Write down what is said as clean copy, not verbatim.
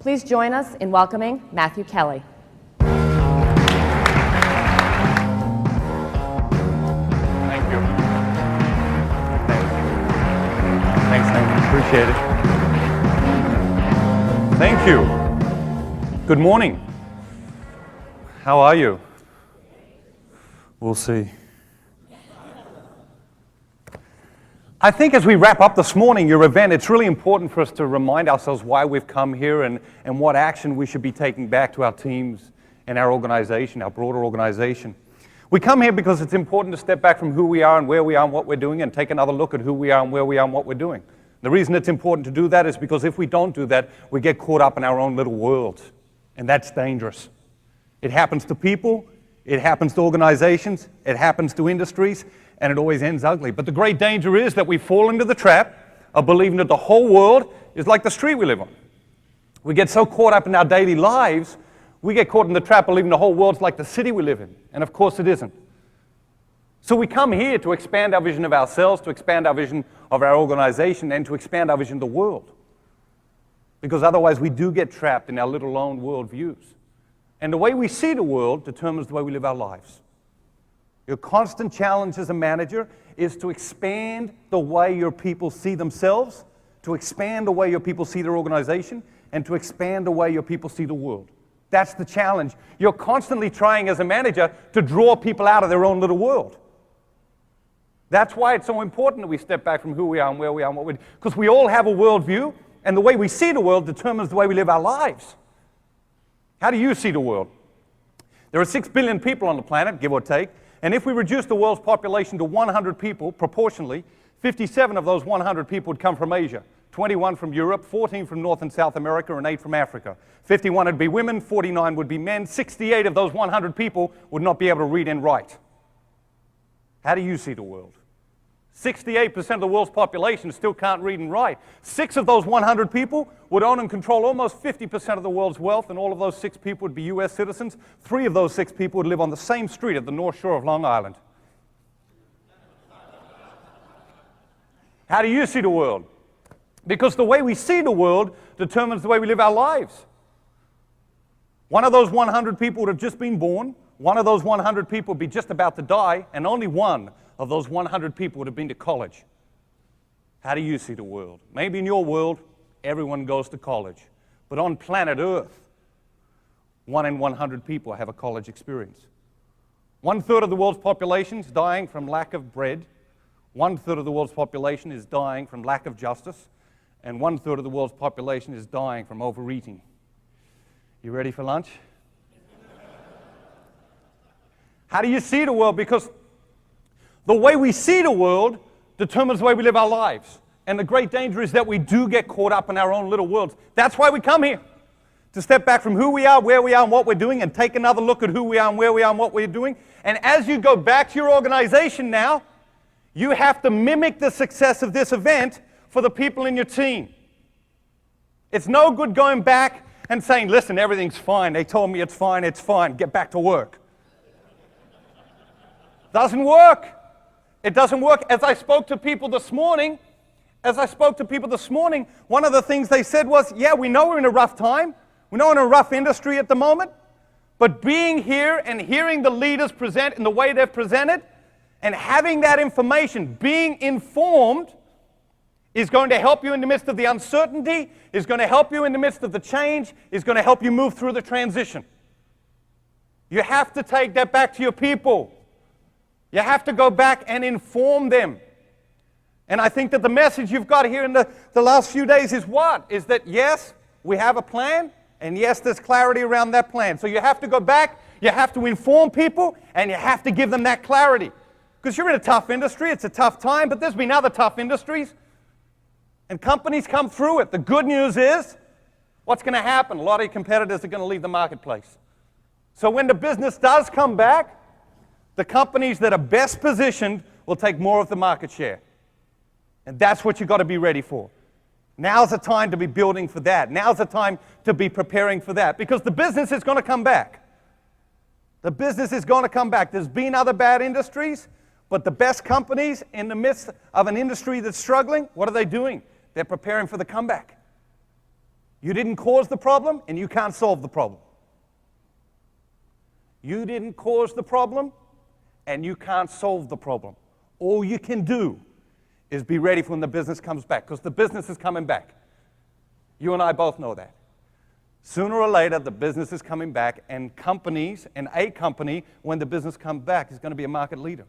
Please join us in welcoming Matthew Kelly. Thank you. Thanks. Appreciate it. Thank you. Good morning. How are you? We'll see. I think as we wrap up this morning, your event, it's really important for us to remind ourselves why we've come here and what action we should be taking back to our teams and our organization, our broader organization. We come here because it's important to step back from who we are and where we are and what we're doing and take another look at who we are and where we are and what we're doing. The reason it's important to do that is because if we don't do that, we get caught up in our own little world, and that's dangerous. It happens to people, it happens to organizations, it happens to industries, and it always ends ugly. But the great danger is that we fall into the trap of believing that the whole world is like the street we live on. We get so caught up in our daily lives, we get caught in the trap of believing the whole world's like the city we live in. And of course it isn't. So we come here to expand our vision of ourselves, to expand our vision of our organization, and to expand our vision of the world. Because otherwise we do get trapped in our little lone world views. And the way we see the world determines the way we live our lives. Your constant challenge as a manager is to expand the way your people see themselves, to expand the way your people see their organization, and to expand the way your people see the world. That's the challenge. You're constantly trying as a manager to draw people out of their own little world. That's why it's so important that we step back from who we are and where we are and what we do. Because we all have a worldview, and the way we see the world determines the way we live our lives. How do you see the world? There are 6 billion people on the planet, give or take. And if we reduce the world's population to 100 people, proportionally, 57 of those 100 people would come from Asia, 21 from Europe, 14 from North and South America, and 8 from Africa. 51 would be women, 49 would be men, 68 of those 100 people would not be able to read and write. How do you see the world? 68% of the world's population still can't read and write. 6 of those 100 people would own and control almost 50% of the world's wealth, and all of those 6 people would be U.S. citizens. 3 of those 6 people would live on the same street at the North Shore of Long Island. How do you see the world? Because the way we see the world determines the way we live our lives. One of those 100 people would have just been born. One of those 100 people would be just about to die, and only one of those 100 people would have been to college. How do you see the world? Maybe in your world, everyone goes to college. But on planet Earth, 1 in 100 people have a college experience. 1/3 of the world's population is dying from lack of bread. 1/3 of the world's population is dying from lack of justice. And 1/3 of the world's population is dying from overeating. You ready for lunch? How do you see the world? Because the way we see the world determines the way we live our lives. And the great danger is that we do get caught up in our own little worlds. That's why we come here, to step back from who we are, where we are, and what we're doing, and take another look at who we are and where we are and what we're doing. And as you go back to your organization now, you have to mimic the success of this event for the people in your team. It's no good going back and saying, listen, everything's fine. They told me it's fine, get back to work. Doesn't work. It doesn't work. As I spoke to people this morning, one of the things they said was, yeah, we know we're in a rough time. We know we're in a rough industry at the moment. But being here and hearing the leaders present in the way they've presented and having that information, being informed, is going to help you in the midst of the uncertainty, is going to help you in the midst of the change, is going to help you move through the transition. You have to take that back to your people. You have to go back and inform them. And I think that the message you've got here in the last few days is what? Is that yes, we have a plan, and yes, there's clarity around that plan. So you have to go back, you have to inform people, and you have to give them that clarity. Because you're in a tough industry, it's a tough time, but there's been other tough industries. And companies come through it. The good news is, what's going to happen? A lot of your competitors are going to leave the marketplace. So when the business does come back, the companies that are best positioned will take more of the market share. And that's what you've got to be ready for. Now's the time to be building for that. Now's the time to be preparing for that. Because the business is going to come back. The business is going to come back. There's been other bad industries, but the best companies in the midst of an industry that's struggling, what are they doing? They're preparing for the comeback. You didn't cause the problem, and you can't solve the problem. You didn't cause the problem, and you can't solve the problem. All you can do is be ready for when the business comes back, because the business is coming back. You and I both know that. Sooner or later, the business is coming back, and companies, and a company, when the business comes back, is going to be a market leader.